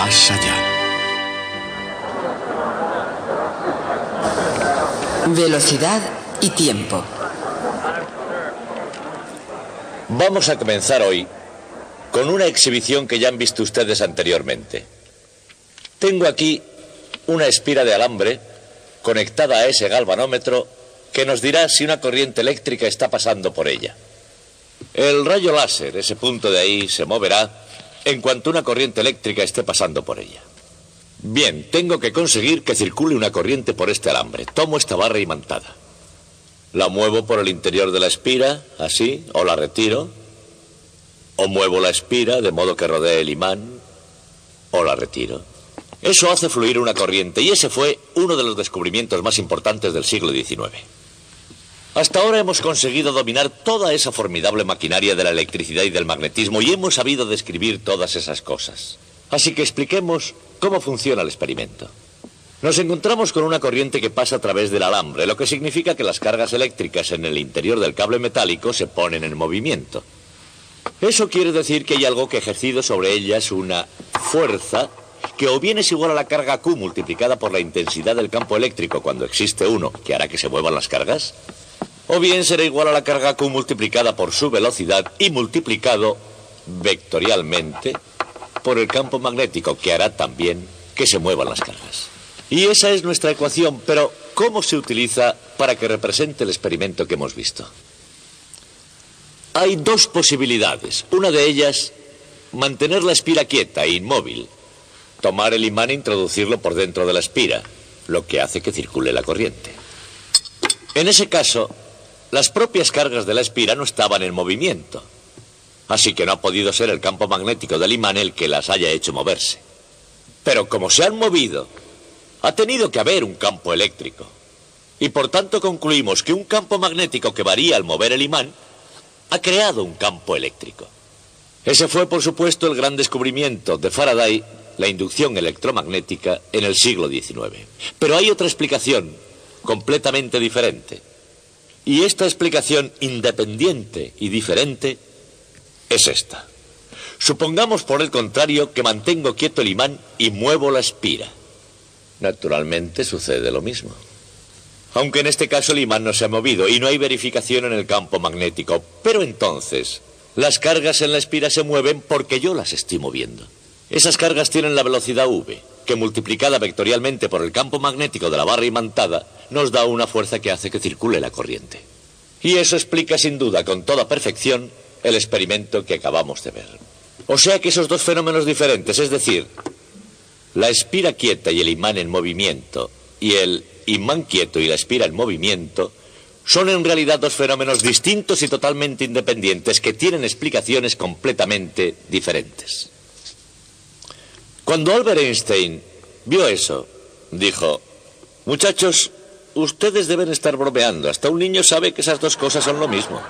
más allá. Velocidad y tiempo. Vamos a comenzar hoy con una exhibición que ya han visto ustedes anteriormente. Tengo aquí una espira de alambre conectada a ese galvanómetro que nos dirá si una corriente eléctrica está pasando por ella. El rayo láser, ese punto de ahí, se moverá en cuanto una corriente eléctrica esté pasando por ella. Bien, tengo que conseguir que circule una corriente por este alambre. Tomo esta barra imantada. La muevo por el interior de la espira, así, o la retiro. O muevo la espira de modo que rodee el imán, o la retiro. Eso hace fluir una corriente, y ese fue uno de los descubrimientos más importantes del siglo XIX. Hasta ahora hemos conseguido dominar toda esa formidable maquinaria de la electricidad y del magnetismo, y hemos sabido describir todas esas cosas. Así que expliquemos cómo funciona el experimento. Nos encontramos con una corriente que pasa a través del alambre, lo que significa que las cargas eléctricas en el interior del cable metálico se ponen en movimiento. Eso quiere decir que hay algo que ha ejercido sobre ellas una fuerza que o bien es igual a la carga Q multiplicada por la intensidad del campo eléctrico cuando existe uno, que hará que se muevan las cargas, o bien será igual a la carga Q multiplicada por su velocidad y multiplicado vectorialmente por el campo magnético, que hará también que se muevan las cargas. Y esa es nuestra ecuación, pero ¿cómo se utiliza para que represente el experimento que hemos visto? Hay dos posibilidades. Una de ellas, mantener la espira quieta e inmóvil. Tomar el imán e introducirlo por dentro de la espira, lo que hace que circule la corriente. En ese caso, las propias cargas de la espira no estaban en movimiento, así que no ha podido ser el campo magnético del imán el que las haya hecho moverse. Pero como se han movido, ha tenido que haber un campo eléctrico. Y por tanto concluimos que un campo magnético que varía al mover el imán ha creado un campo eléctrico. Ese fue, por supuesto, el gran descubrimiento de Faraday, la inducción electromagnética, en el siglo XIX. Pero hay otra explicación completamente diferente. Y esta explicación independiente y diferente es esta. Supongamos, por el contrario, que mantengo quieto el imán y muevo la espira. Naturalmente sucede lo mismo. Aunque en este caso el imán no se ha movido y no hay verificación en el campo magnético. Pero entonces, las cargas en la espira se mueven porque yo las estoy moviendo. Esas cargas tienen la velocidad v, que multiplicada vectorialmente por el campo magnético de la barra imantada, nos da una fuerza que hace que circule la corriente. Y eso explica sin duda con toda perfección el experimento que acabamos de ver. O sea que esos dos fenómenos diferentes, es decir, la espira quieta y el imán en movimiento, y el imán quieto y la espira en movimiento, son en realidad dos fenómenos distintos y totalmente independientes que tienen explicaciones completamente diferentes. Cuando Albert Einstein vio eso, dijo: muchachos, ustedes deben estar bromeando. Hasta un niño sabe que esas dos cosas son lo mismo.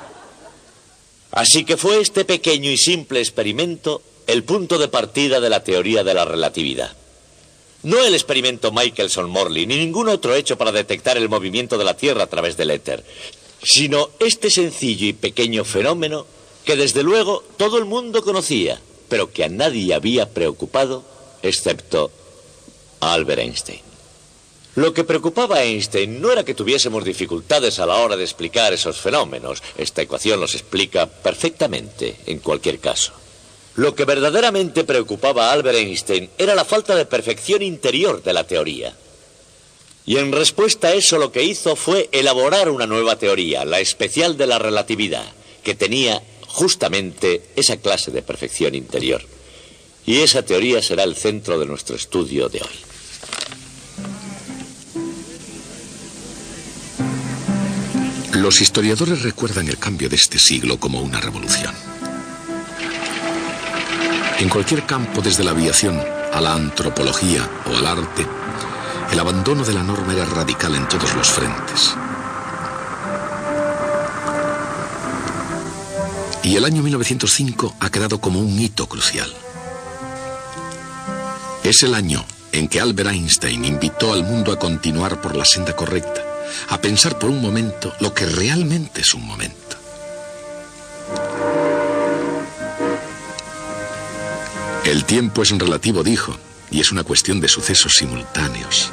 Así que fue este pequeño y simple experimento el punto de partida de la teoría de la relatividad. No el experimento Michelson-Morley, ni ningún otro hecho para detectar el movimiento de la Tierra a través del éter, sino este sencillo y pequeño fenómeno que desde luego todo el mundo conocía, pero que a nadie había preocupado, excepto a Albert Einstein. Lo que preocupaba a Einstein no era que tuviésemos dificultades a la hora de explicar esos fenómenos. Esta ecuación los explica perfectamente en cualquier caso. Lo que verdaderamente preocupaba a Albert Einstein era la falta de perfección interior de la teoría. Y en respuesta a eso lo que hizo fue elaborar una nueva teoría, la especial de la relatividad, que tenía justamente esa clase de perfección interior. Y esa teoría será el centro de nuestro estudio de hoy. Los historiadores recuerdan el cambio de este siglo como una revolución. En cualquier campo, desde la aviación a la antropología o al arte, el abandono de la norma era radical en todos los frentes. Y el año 1905 ha quedado como un hito crucial. Es el año en que Albert Einstein invitó al mundo a continuar por la senda correcta, a pensar por un momento lo que realmente es un momento. El tiempo es relativo, dijo, y es una cuestión de sucesos simultáneos.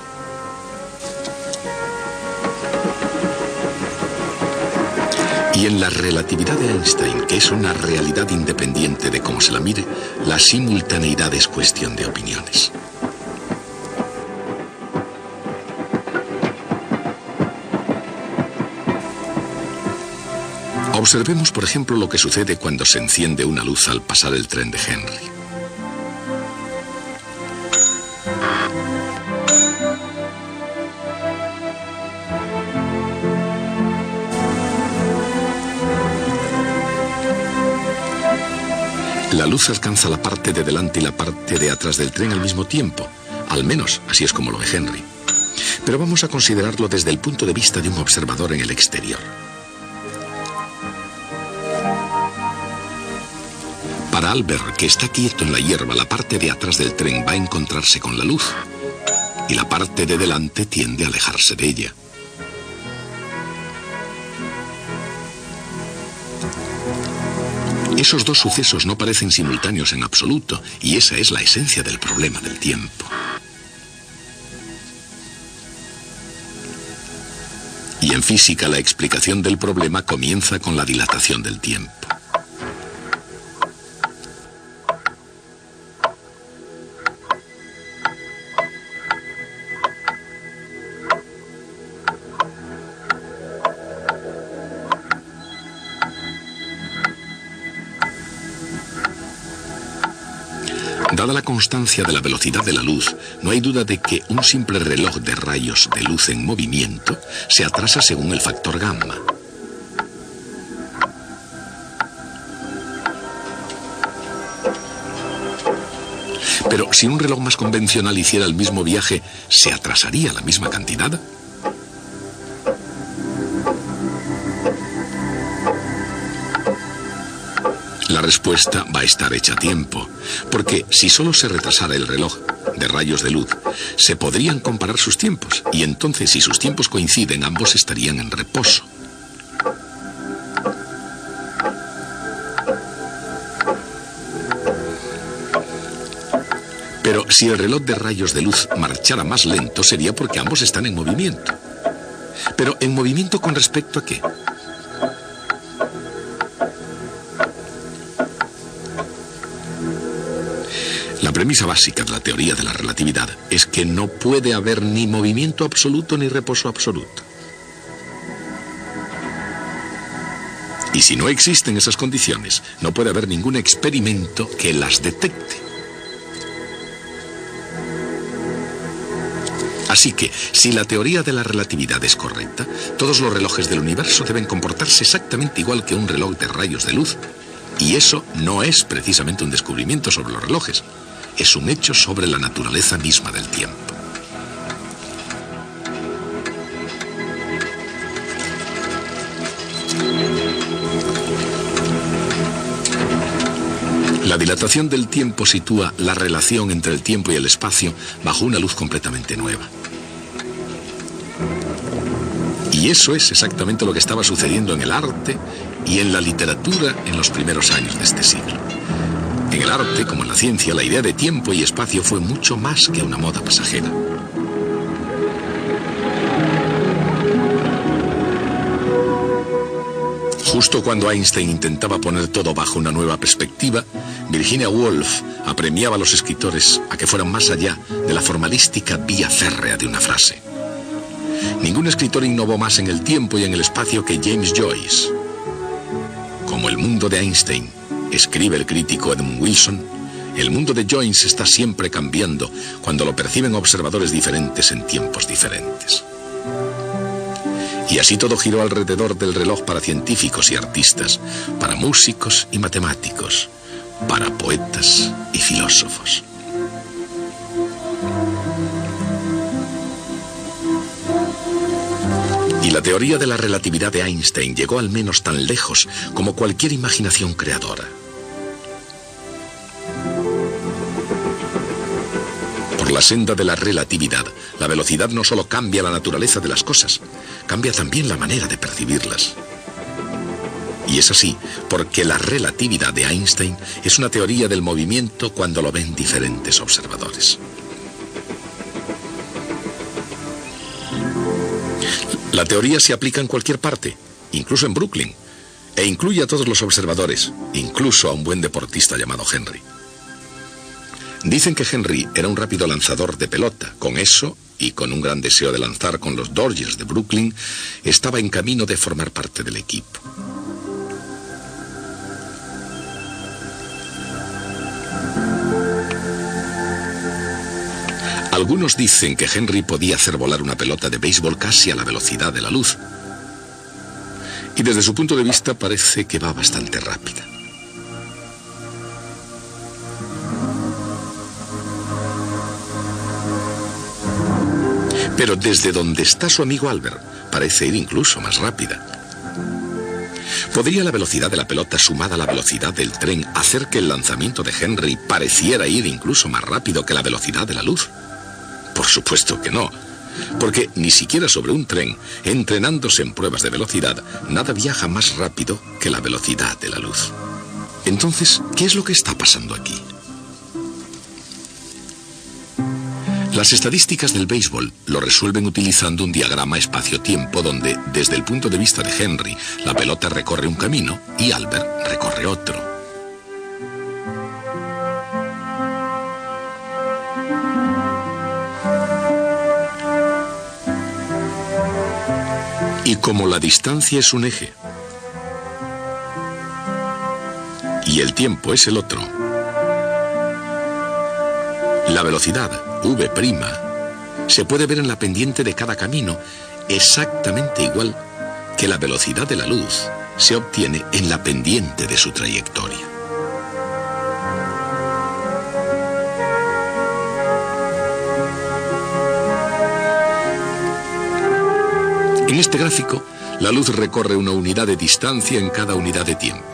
Y en la relatividad de Einstein, que es una realidad independiente de cómo se la mire, la simultaneidad es cuestión de opiniones. Observemos, por ejemplo, lo que sucede cuando se enciende una luz al pasar el tren de Henry. La luz alcanza la parte de delante y la parte de atrás del tren al mismo tiempo. Al menos, así es como lo ve Henry. Pero vamos a considerarlo desde el punto de vista de un observador en el exterior. Para Albert, que está quieto en la hierba, la parte de atrás del tren va a encontrarse con la luz y la parte de delante tiende a alejarse de ella. Esos dos sucesos no parecen simultáneos en absoluto, y esa es la esencia del problema del tiempo. Y en física la explicación del problema comienza con la dilatación del tiempo. Dada la constancia de la velocidad de la luz, no hay duda de que un simple reloj de rayos de luz en movimiento se atrasa según el factor gamma. Pero si un reloj más convencional hiciera el mismo viaje, ¿se atrasaría la misma cantidad? La respuesta va a estar hecha a tiempo, porque si solo se retrasara el reloj de rayos de luz, se podrían comparar sus tiempos, y entonces si sus tiempos coinciden, ambos estarían en reposo. Pero si el reloj de rayos de luz marchara más lento, sería porque ambos están en movimiento. ¿Pero en movimiento con respecto a qué? La premisa básica de la teoría de la relatividad es que no puede haber ni movimiento absoluto ni reposo absoluto. Y si no existen esas condiciones, no puede haber ningún experimento que las detecte. Así que, si la teoría de la relatividad es correcta, todos los relojes del universo deben comportarse exactamente igual que un reloj de rayos de luz. Y eso no es precisamente un descubrimiento sobre los relojes. Es un hecho sobre la naturaleza misma del tiempo. La dilatación del tiempo sitúa la relación entre el tiempo y el espacio bajo una luz completamente nueva. Y eso es exactamente lo que estaba sucediendo en el arte y en la literatura en los primeros años de este siglo. En el arte, como en la ciencia, la idea de tiempo y espacio fue mucho más que una moda pasajera. Justo cuando Einstein intentaba poner todo bajo una nueva perspectiva, Virginia Woolf apremiaba a los escritores a que fueran más allá de la formalística vía férrea de una frase. Ningún escritor innovó más en el tiempo y en el espacio que James Joyce. Como el mundo de Einstein, escribe el crítico Edmund Wilson, el mundo de Joyce está siempre cambiando cuando lo perciben observadores diferentes en tiempos diferentes. Y así todo giró alrededor del reloj para científicos y artistas, para músicos y matemáticos, para poetas y filósofos. Y la teoría de la relatividad de Einstein llegó al menos tan lejos como cualquier imaginación creadora. Por la senda de la relatividad, la velocidad no solo cambia la naturaleza de las cosas, cambia también la manera de percibirlas. Y es así porque la relatividad de Einstein es una teoría del movimiento cuando lo ven diferentes observadores. La teoría se aplica en cualquier parte, incluso en Brooklyn, e incluye a todos los observadores, incluso a un buen deportista llamado Henry. Dicen que Henry era un rápido lanzador de pelota. Con eso, y con un gran deseo de lanzar con los Dodgers de Brooklyn, estaba en camino de formar parte del equipo. Algunos dicen que Henry podía hacer volar una pelota de béisbol casi a la velocidad de la luz. Y desde su punto de vista parece que va bastante rápida. Pero desde donde está su amigo Albert, parece ir incluso más rápida. ¿Podría la velocidad de la pelota sumada a la velocidad del tren hacer que el lanzamiento de Henry pareciera ir incluso más rápido que la velocidad de la luz? Por supuesto que no, porque ni siquiera sobre un tren, entrenándose en pruebas de velocidad, nada viaja más rápido que la velocidad de la luz. Entonces, ¿qué es lo que está pasando aquí? Las estadísticas del béisbol lo resuelven utilizando un diagrama espacio-tiempo donde, desde el punto de vista de Henry, la pelota recorre un camino y Albert recorre otro. Y como la distancia es un eje y el tiempo es el otro, la velocidad v' se puede ver en la pendiente de cada camino exactamente igual que la velocidad de la luz se obtiene en la pendiente de su trayectoria. En este gráfico, la luz recorre una unidad de distancia en cada unidad de tiempo.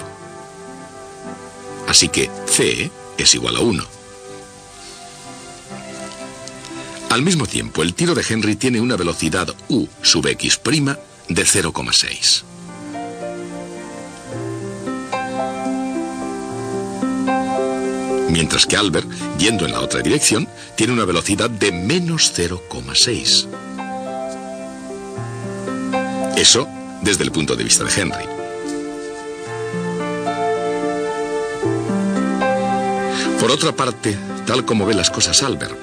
Así que c es igual a 1. Al mismo tiempo, el tiro de Henry tiene una velocidad u sub x' de 0,6. Mientras que Albert, yendo en la otra dirección, tiene una velocidad de menos 0,6. Eso desde el punto de vista de Henry. Por otra parte, tal como ve las cosas Albert,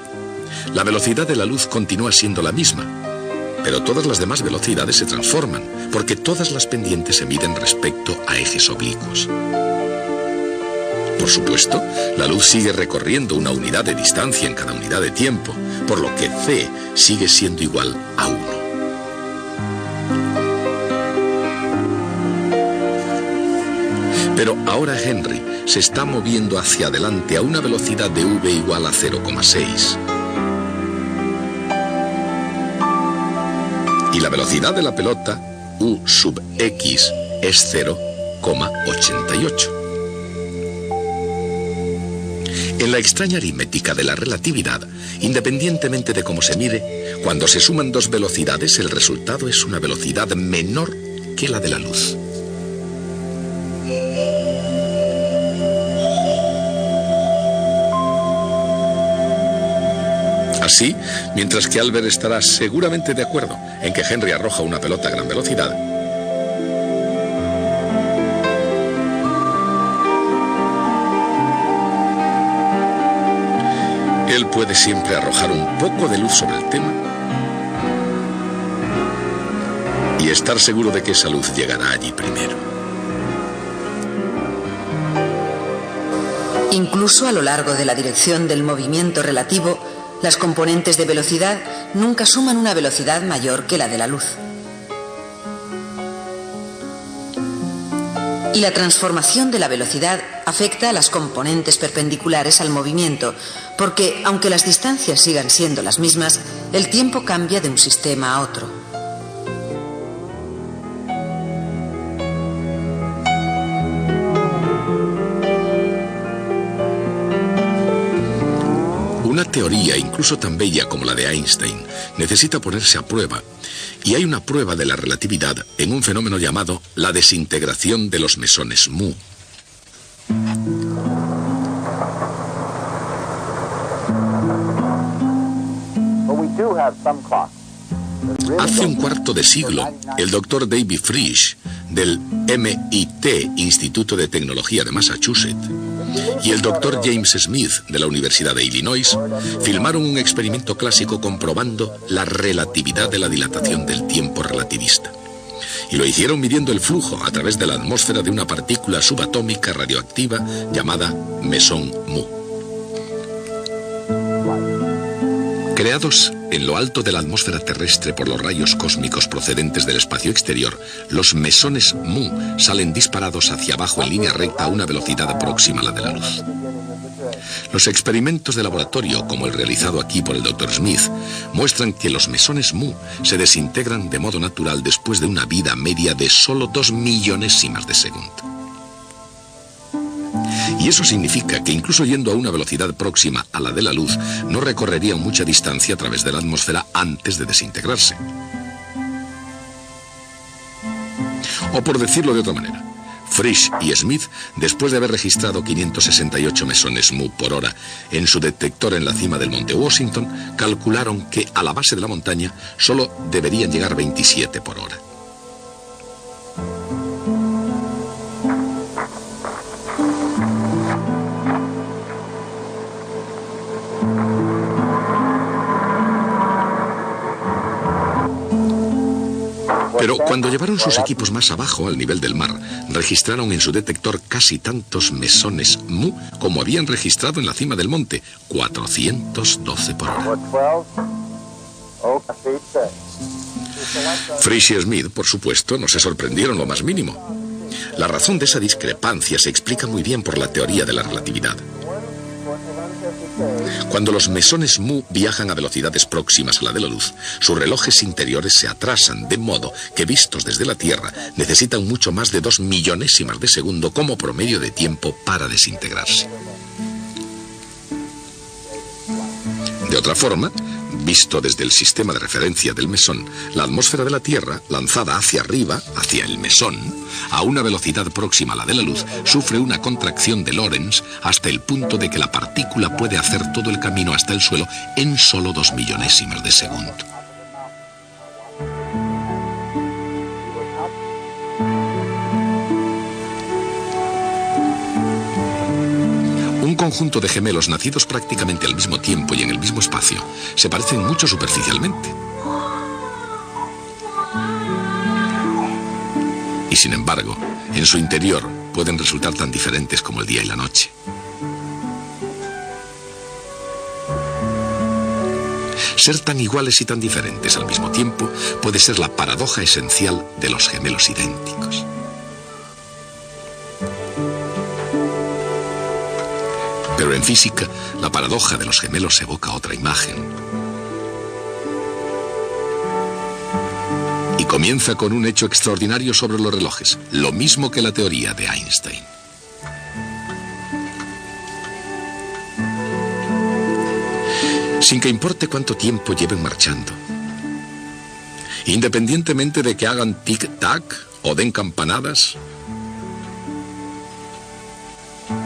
la velocidad de la luz continúa siendo la misma, pero todas las demás velocidades se transforman, porque todas las pendientes se miden respecto a ejes oblicuos. Por supuesto, la luz sigue recorriendo una unidad de distancia en cada unidad de tiempo, por lo que c sigue siendo igual a 1. Pero ahora Henry se está moviendo hacia adelante a una velocidad de v igual a 0,6. Y la velocidad de la pelota, u sub x, es 0,88. En la extraña aritmética de la relatividad, independientemente de cómo se mire, cuando se suman dos velocidades, el resultado es una velocidad menor que la de la luz. Así, mientras que Albert estará seguramente de acuerdo en que Henry arroja una pelota a gran velocidad, él puede siempre arrojar un poco de luz sobre el tema y estar seguro de que esa luz llegará allí primero. Incluso a lo largo de la dirección del movimiento relativo, las componentes de velocidad nunca suman una velocidad mayor que la de la luz. Y la transformación de la velocidad afecta a las componentes perpendiculares al movimiento, porque, aunque las distancias sigan siendo las mismas, el tiempo cambia de un sistema a otro. Una teoría, incluso tan bella como la de Einstein, necesita ponerse a prueba, y hay una prueba de la relatividad en un fenómeno llamado la desintegración de los mesones mu. But we do have some clocks. Hace un cuarto de siglo, el doctor David Frisch, del MIT, Instituto de Tecnología de Massachusetts, y el doctor James Smith, de la Universidad de Illinois, filmaron un experimento clásico comprobando la relatividad de la dilatación del tiempo relativista. Y lo hicieron midiendo el flujo a través de la atmósfera de una partícula subatómica radioactiva llamada mesón mu. Creados en lo alto de la atmósfera terrestre por los rayos cósmicos procedentes del espacio exterior, los mesones mu salen disparados hacia abajo en línea recta a una velocidad próxima a la de la luz. Los experimentos de laboratorio, como el realizado aquí por el Dr. Smith, muestran que los mesones mu se desintegran de modo natural después de una vida media de solo 2 millonésimas de segundo. Y eso significa que incluso yendo a una velocidad próxima a la de la luz, no recorrerían mucha distancia a través de la atmósfera antes de desintegrarse. O por decirlo de otra manera, Frisch y Smith, después de haber registrado 568 mesones mu por hora en su detector en la cima del monte Washington, calcularon que a la base de la montaña solo deberían llegar 27 por hora. Pero cuando llevaron sus equipos más abajo, al nivel del mar, registraron en su detector casi tantos mesones mu como habían registrado en la cima del monte, 412 por hora. Frisch y Smith, por supuesto, no se sorprendieron lo más mínimo. La razón de esa discrepancia se explica muy bien por la teoría de la relatividad. Cuando los mesones mu viajan a velocidades próximas a la de la luz, sus relojes interiores se atrasan, de modo que vistos desde la Tierra necesitan mucho más de 2 millonésimas de segundo como promedio de tiempo para desintegrarse. De otra forma, visto desde el sistema de referencia del mesón, la atmósfera de la Tierra, lanzada hacia arriba, hacia el mesón, a una velocidad próxima a la de la luz, sufre una contracción de Lorentz hasta el punto de que la partícula puede hacer todo el camino hasta el suelo en solo 2 millonésimas de segundo. Un conjunto de gemelos nacidos prácticamente al mismo tiempo y en el mismo espacio se parecen mucho superficialmente. Y sin embargo, en su interior pueden resultar tan diferentes como el día y la noche. Ser tan iguales y tan diferentes al mismo tiempo puede ser la paradoja esencial de los gemelos idénticos. Pero en física, la paradoja de los gemelos evoca otra imagen. Y comienza con un hecho extraordinario sobre los relojes, lo mismo que la teoría de Einstein. Sin que importe cuánto tiempo lleven marchando, independientemente de que hagan tic-tac o den campanadas,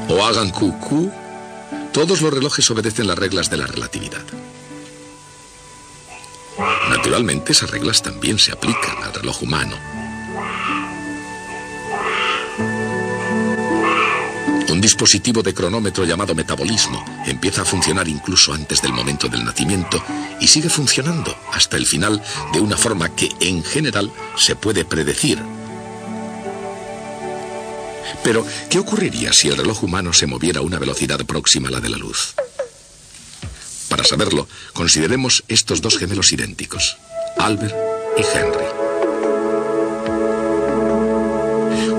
o hagan cucú, todos los relojes obedecen las reglas de la relatividad. Naturalmente, esas reglas también se aplican al reloj humano. Un dispositivo de cronómetro llamado metabolismo empieza a funcionar incluso antes del momento del nacimiento y sigue funcionando hasta el final de una forma que, en general, se puede predecir. Pero, ¿qué ocurriría si el reloj humano se moviera a una velocidad próxima a la de la luz? Para saberlo, consideremos estos dos gemelos idénticos, Albert y Henry.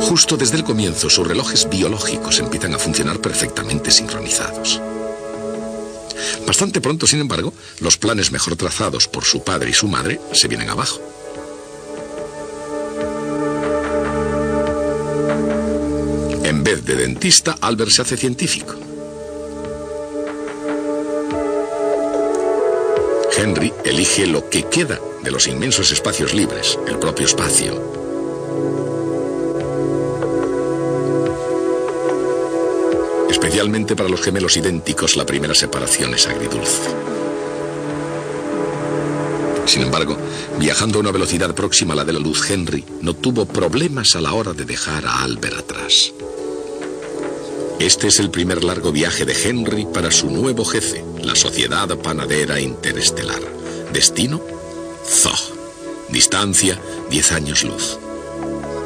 Justo desde el comienzo, sus relojes biológicos empiezan a funcionar perfectamente sincronizados. Bastante pronto, sin embargo, los planes mejor trazados por su padre y su madre se vienen abajo. En vez de dentista, Albert se hace científico. Henry elige lo que queda de los inmensos espacios libres, el propio espacio. Especialmente para los gemelos idénticos, la primera separación es agridulce. Sin embargo, viajando a una velocidad próxima a la de la luz, Henry no tuvo problemas a la hora de dejar a Albert atrás. Este es el primer largo viaje de Henry para su nuevo jefe, la Sociedad Panadera Interestelar. Destino: Zog. Distancia: 10 años luz.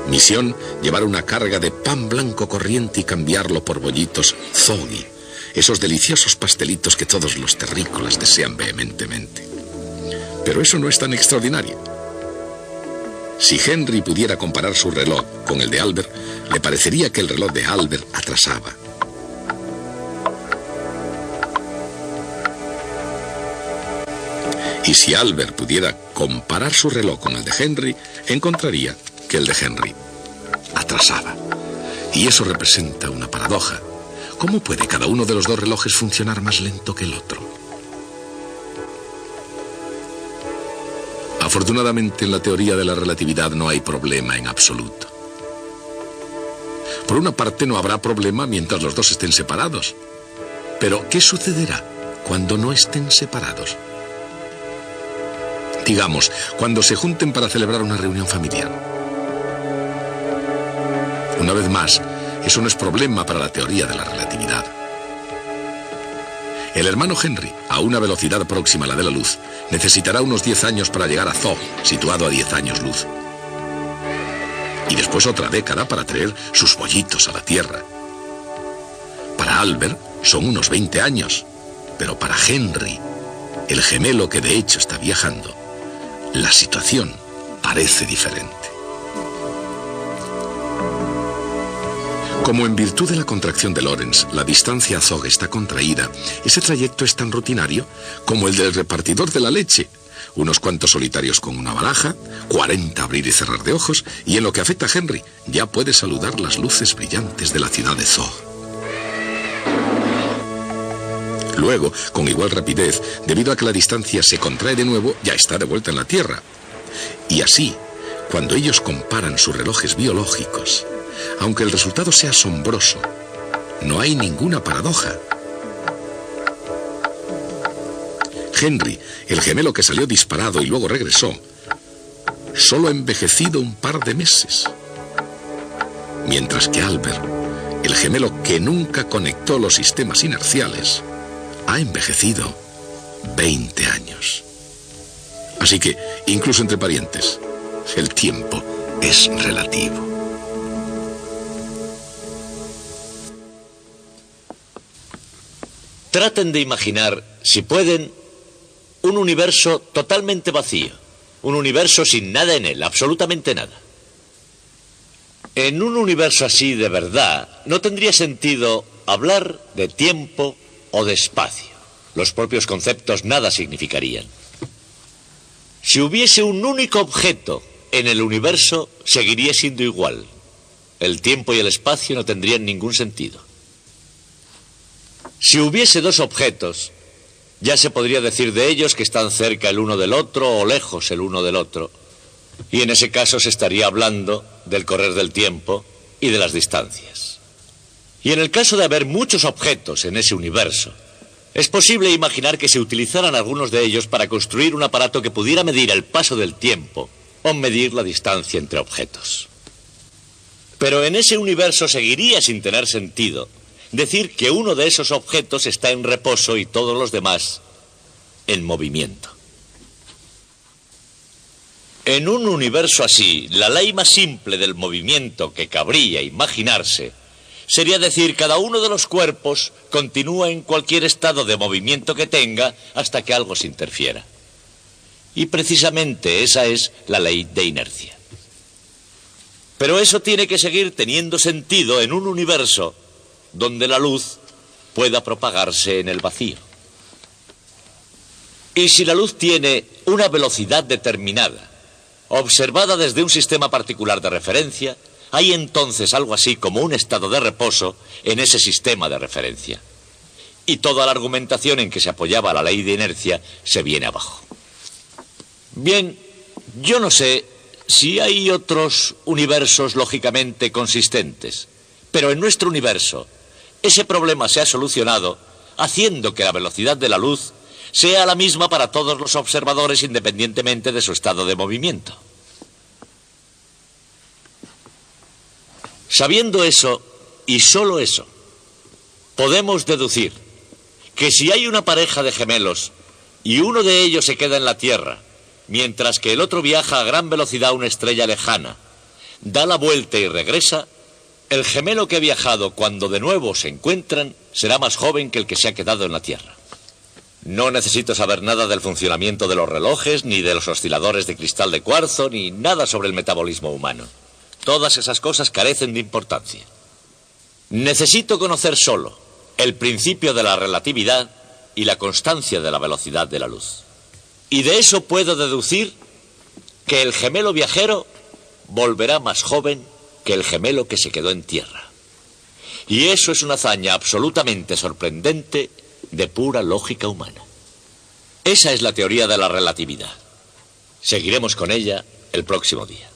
Misión: llevar una carga de pan blanco corriente y cambiarlo por bollitos Zoggy, esos deliciosos pastelitos que todos los terrícolas desean vehementemente. Pero eso no es tan extraordinario. Si Henry pudiera comparar su reloj con el de Albert, le parecería que el reloj de Albert atrasaba. Y si Albert pudiera comparar su reloj con el de Henry, encontraría que el de Henry atrasaba. Y eso representa una paradoja. ¿Cómo puede cada uno de los dos relojes funcionar más lento que el otro? Afortunadamente, en la teoría de la relatividad no hay problema en absoluto. Por una parte, no habrá problema mientras los dos estén separados. Pero, ¿qué sucederá cuando no estén separados? Digamos, cuando se junten para celebrar una reunión familiar. Una vez más, eso no es problema para la teoría de la relatividad. El hermano Henry, a una velocidad próxima a la de la luz, necesitará unos 10 años para llegar a Zog, situado a 10 años luz. Y después otra década para traer sus bollitos a la Tierra. Para Albert son unos 20 años, pero para Henry, el gemelo que de hecho está viajando, la situación parece diferente. Como en virtud de la contracción de Lorentz, la distancia a Zog está contraída, ese trayecto es tan rutinario como el del repartidor de la leche. Unos cuantos solitarios con una baraja, 40 abrir y cerrar de ojos, y en lo que afecta a Henry, ya puede saludar las luces brillantes de la ciudad de Zog. Luego, con igual rapidez, debido a que la distancia se contrae de nuevo, ya está de vuelta en la Tierra. Y así, cuando ellos comparan sus relojes biológicos, aunque el resultado sea asombroso, no hay ninguna paradoja. Henry, el gemelo que salió disparado y luego regresó, solo ha envejecido un par de meses. Mientras que Albert, el gemelo que nunca conectó los sistemas inerciales, ha envejecido 20 años. Así que, incluso entre parientes, el tiempo es relativo. Traten de imaginar, si pueden, un universo totalmente vacío. Un universo sin nada en él, absolutamente nada. En un universo así de verdad, no tendría sentido hablar de tiempo o de espacio. Los propios conceptos nada significarían. Si hubiese un único objeto en el universo, seguiría siendo igual. El tiempo y el espacio no tendrían ningún sentido. Si hubiese dos objetos, ya se podría decir de ellos que están cerca el uno del otro o lejos el uno del otro. Y en ese caso se estaría hablando del correr del tiempo y de las distancias. Y en el caso de haber muchos objetos en ese universo, es posible imaginar que se utilizaran algunos de ellos para construir un aparato que pudiera medir el paso del tiempo o medir la distancia entre objetos. Pero en ese universo seguiría sin tener sentido decir que uno de esos objetos está en reposo y todos los demás en movimiento. En un universo así, la ley más simple del movimiento que cabría imaginarse sería decir cada uno de los cuerpos continúa en cualquier estado de movimiento que tenga hasta que algo se interfiera. Y precisamente esa es la ley de inercia. Pero eso tiene que seguir teniendo sentido en un universo donde la luz pueda propagarse en el vacío. Y si la luz tiene una velocidad determinada, observada desde un sistema particular de referencia, hay entonces algo así como un estado de reposo en ese sistema de referencia. Y toda la argumentación en que se apoyaba la ley de inercia se viene abajo. Bien, yo no sé si hay otros universos lógicamente consistentes, pero en nuestro universo ese problema se ha solucionado haciendo que la velocidad de la luz sea la misma para todos los observadores independientemente de su estado de movimiento. Sabiendo eso, y solo eso, podemos deducir que si hay una pareja de gemelos y uno de ellos se queda en la Tierra, mientras que el otro viaja a gran velocidad a una estrella lejana, da la vuelta y regresa, el gemelo que ha viajado cuando de nuevo se encuentran será más joven que el que se ha quedado en la Tierra. No necesito saber nada del funcionamiento de los relojes, ni de los osciladores de cristal de cuarzo, ni nada sobre el metabolismo humano. Todas esas cosas carecen de importancia. Necesito conocer solo el principio de la relatividad y la constancia de la velocidad de la luz. Y de eso puedo deducir que el gemelo viajero volverá más joven que el gemelo que se quedó en tierra. Y eso es una hazaña absolutamente sorprendente de pura lógica humana. Esa es la teoría de la relatividad. Seguiremos con ella el próximo día.